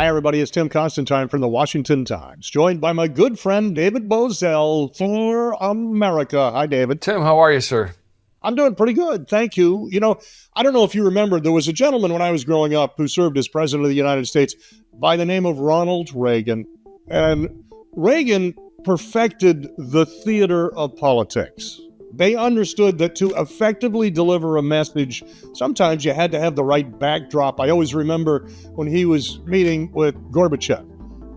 Hi, everybody. It's Tim Constantine from the Washington Times, joined by my good friend David Bozell for America. Hi, David. Tim, how are you, sir? I'm doing pretty good. Thank you. You know, I don't know if you remember, there was a gentleman when I was growing up who served as president of the United States by the name of Ronald Reagan. And Reagan perfected the theater of politics. They understood that to effectively deliver a message, sometimes you had to have the right backdrop. I always remember when he was meeting with Gorbachev,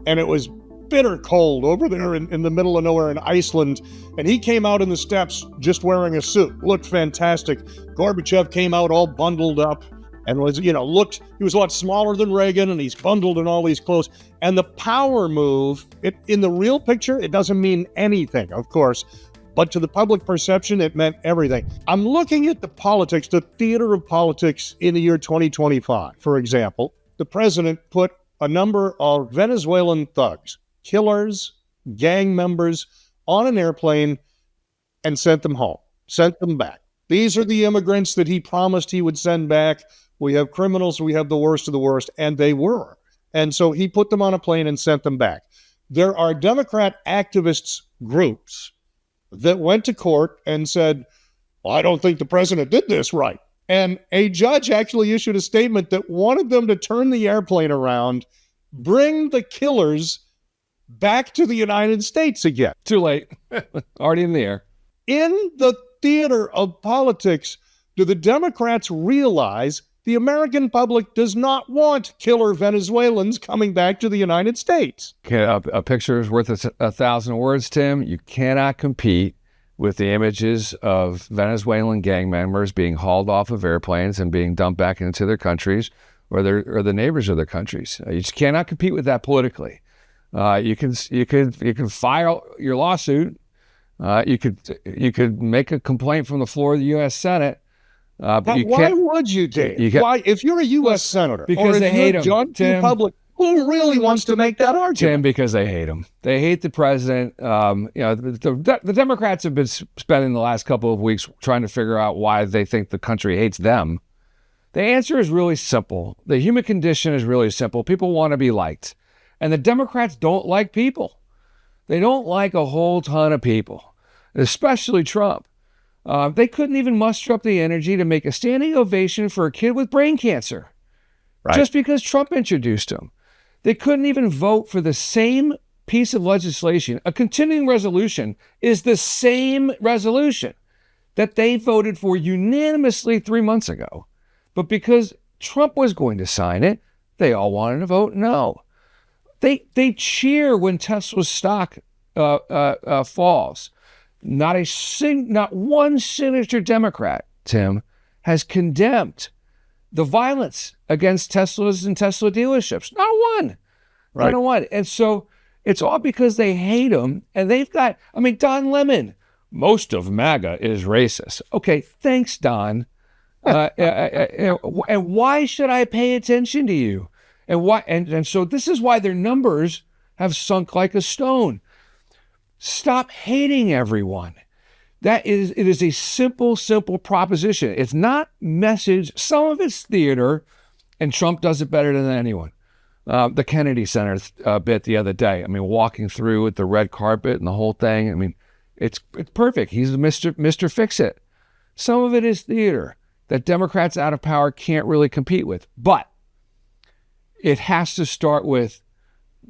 and it was bitter cold over there in the middle of nowhere in Iceland, and he came out in the steps just wearing a suit, looked fantastic. Gorbachev came out all bundled up and was, he was a lot smaller than Reagan, and he's bundled in all these clothes. And the power move, in the real picture, it doesn't mean anything, of course, but to the public perception, it meant everything. I'm looking at the politics, the theater of politics in the year 2025. For example, the president put a number of Venezuelan thugs, killers, gang members, on an airplane and sent them home, sent them back. These are the immigrants that he promised he would send back. We have criminals, we have the worst of the worst, and they were. And so he put them on a plane and sent them back. There are Democrat activists groups that went to court and said, well, I don't think the president did this right. And a judge actually issued a statement that wanted them to turn the airplane around, bring the killers back to the United States again. Too late. Already in the air. In the theater of politics, do the Democrats realize the American public does not want killer Venezuelans coming back to the United States? A picture is worth 1,000 words, Tim. You cannot compete with the images of Venezuelan gang members being hauled off of airplanes and being dumped back into their countries or the neighbors of their countries. You just cannot compete with that politically. You can file your lawsuit. You could make a complaint from the floor of the U.S. Senate. But why would you, Dave? Why, if you're a U.S. senator, because they hate him, Tim, public, who really wants to make that argument? Tim, because they hate him. They hate the president. The Democrats have been spending the last couple of weeks trying to figure out why they think the country hates them. The answer is really simple. The human condition is really simple. People want to be liked. And the Democrats don't like people. They don't like a whole ton of people, especially Trump. They couldn't even muster up the energy to make a standing ovation for a kid with brain cancer, just because Trump introduced him. They couldn't even vote for the same piece of legislation. A continuing resolution is the same resolution that they voted for unanimously 3 months ago. But because Trump was going to sign it, they all wanted to vote no. They cheer when Tesla's stock falls. Not one sinister Democrat, Tim, has condemned the violence against Teslas and Tesla dealerships. Not one. Right. Not one. And so it's all because they hate him. And they've got, Don Lemon, most of MAGA is racist. Okay, thanks, Don. And why should I pay attention to you? And why? And so this is why their numbers have sunk like a stone. Stop hating everyone. It is a simple proposition. It's not message. Some of it's theater, and Trump does it better than anyone. The Kennedy Center bit the other day. Walking through with the red carpet and the whole thing. It's perfect. He's Mr. Fix-It. Some of it is theater that Democrats out of power can't really compete with. But it has to start with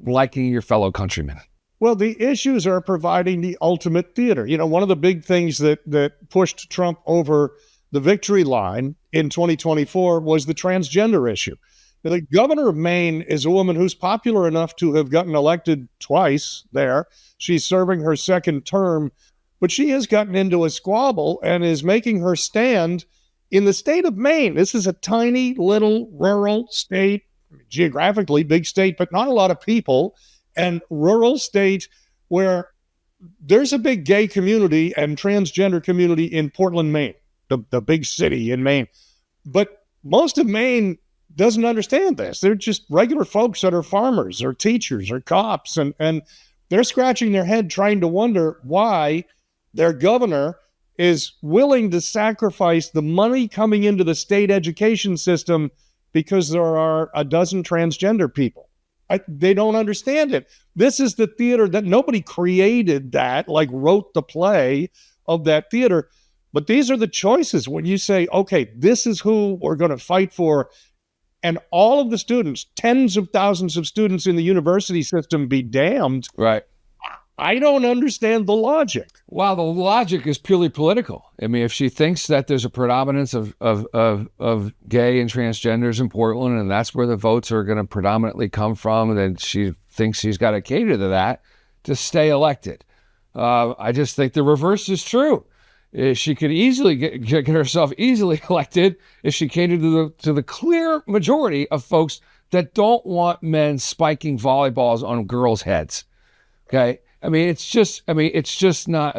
liking your fellow countrymen. Well, the issues are providing the ultimate theater. One of the big things that pushed Trump over the victory line in 2024 was the transgender issue. The governor of Maine is a woman who's popular enough to have gotten elected twice there. She's serving her second term, but she has gotten into a squabble and is making her stand in the state of Maine. This is a tiny little rural state, geographically big state, but not a lot of people. And rural state where there's a big gay community and transgender community in Portland, Maine, the big city in Maine. But most of Maine doesn't understand this. They're just regular folks that are farmers or teachers or cops. And they're scratching their head trying to wonder why their governor is willing to sacrifice the money coming into the state education system because there are a dozen transgender people. They don't understand it. This is the theater that nobody created that, like wrote the play of that theater. But these are the choices when you say, okay, this is who we're going to fight for. And all of the students, tens of thousands of students in the university system be damned. Right. I don't understand the logic. Well, the logic is purely political. I mean, if she thinks that there's a predominance of gay and transgenders in Portland, and that's where the votes are going to predominantly come from, then she thinks she's got to cater to that to stay elected. I just think the reverse is true. She could easily get herself easily elected if she catered to the clear majority of folks that don't want men spiking volleyballs on girls' heads. Okay. I mean, it's just not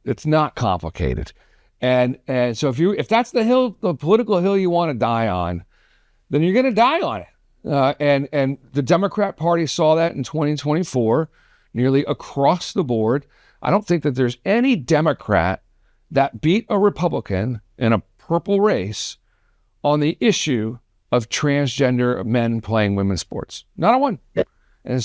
it's not complicated, and so if that's the political hill you want to die on, then you're going to die on it. And the Democrat Party saw that in 2024, nearly across the board. I don't think that there's any Democrat that beat a Republican in a purple race on the issue of transgender men playing women's sports. Not a one. And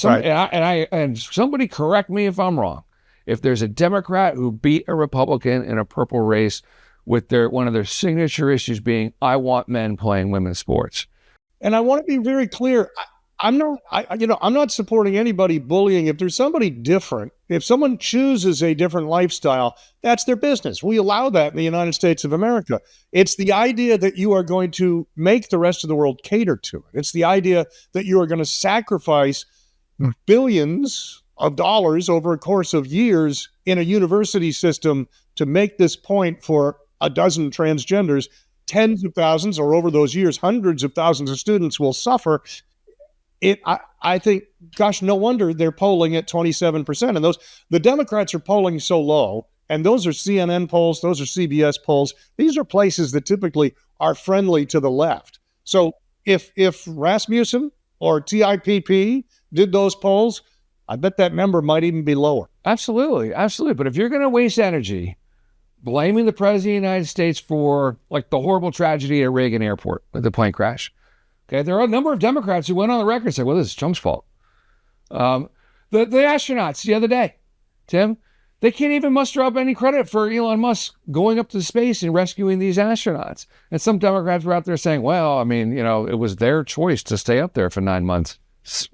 somebody correct me if I'm wrong. If there's a Democrat who beat a Republican in a purple race with one of their signature issues being, I want men playing women's sports. And I want to be very clear. I'm not supporting anybody bullying. If there's somebody different, if someone chooses a different lifestyle, that's their business. We allow that in the United States of America. It's the idea that you are going to make the rest of the world cater to it. It's the idea that you are going to sacrifice billions of dollars over a course of years in a university system to make this point for a dozen transgenders. Tens of thousands, or over those years, hundreds of thousands of students will suffer. I think, gosh, no wonder they're polling at 27%. And the Democrats are polling so low, and those are CNN polls, those are CBS polls. These are places that typically are friendly to the left. So if Rasmussen or TIPP did those polls, I bet that number might even be lower. Absolutely. Absolutely. But if you're going to waste energy blaming the president of the United States for like the horrible tragedy at Reagan Airport with the plane crash, okay, there are a number of Democrats who went on the record and said, well, this is Trump's fault. The astronauts the other day, Tim, they can't even muster up any credit for Elon Musk going up to space and rescuing these astronauts. And some Democrats were out there saying, well, I mean, it was their choice to stay up there for 9 months.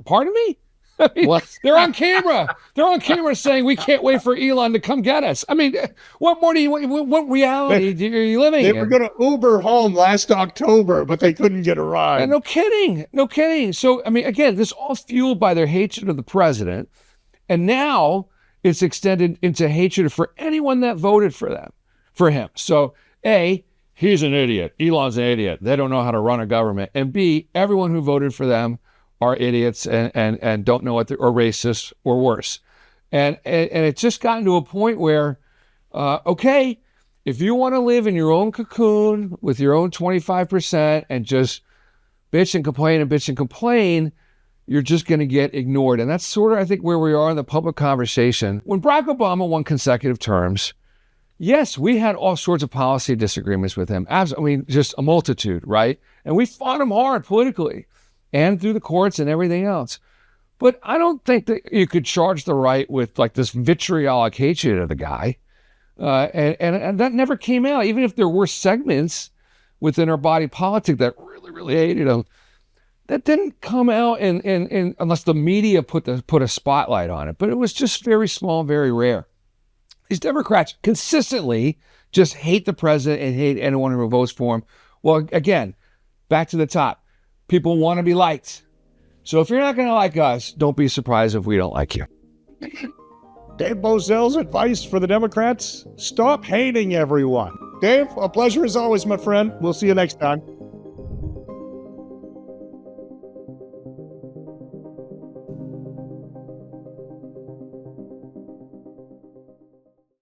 Pardon me? I mean, they're on camera. They're on camera saying we can't wait for Elon to come get us. I mean, what more do you want? What reality are you living in? They were going to Uber home last October, but they couldn't get a ride. And no kidding. So, I mean, again, this all fueled by their hatred of the president. And now it's extended into hatred for anyone that voted for him. So, A, he's an idiot. Elon's an idiot. They don't know how to run a government. And B, everyone who voted for them are idiots and don't know what or racist or worse. And it's just gotten to a point where, okay, if you want to live in your own cocoon with your own 25% and just bitch and complain, you're just going to get ignored. And that's sort of, I think, where we are in the public conversation. When Barack Obama won consecutive terms, yes, we had all sorts of policy disagreements with him. I mean, just a multitude, right? And we fought him hard politically and through the courts and everything else. But I don't think that you could charge the right with like this vitriolic hatred of the guy. And that never came out. Even if there were segments within our body politic that really, really hated him, that didn't come out in unless the media put a spotlight on it. But it was just very small, very rare. These Democrats consistently just hate the president and hate anyone who votes for him. Well, again, back to the top. People want to be liked. So if you're not going to like us, don't be surprised if we don't like you. Dave Bozell's advice for the Democrats: stop hating everyone. Dave, a pleasure as always, my friend. We'll see you next time.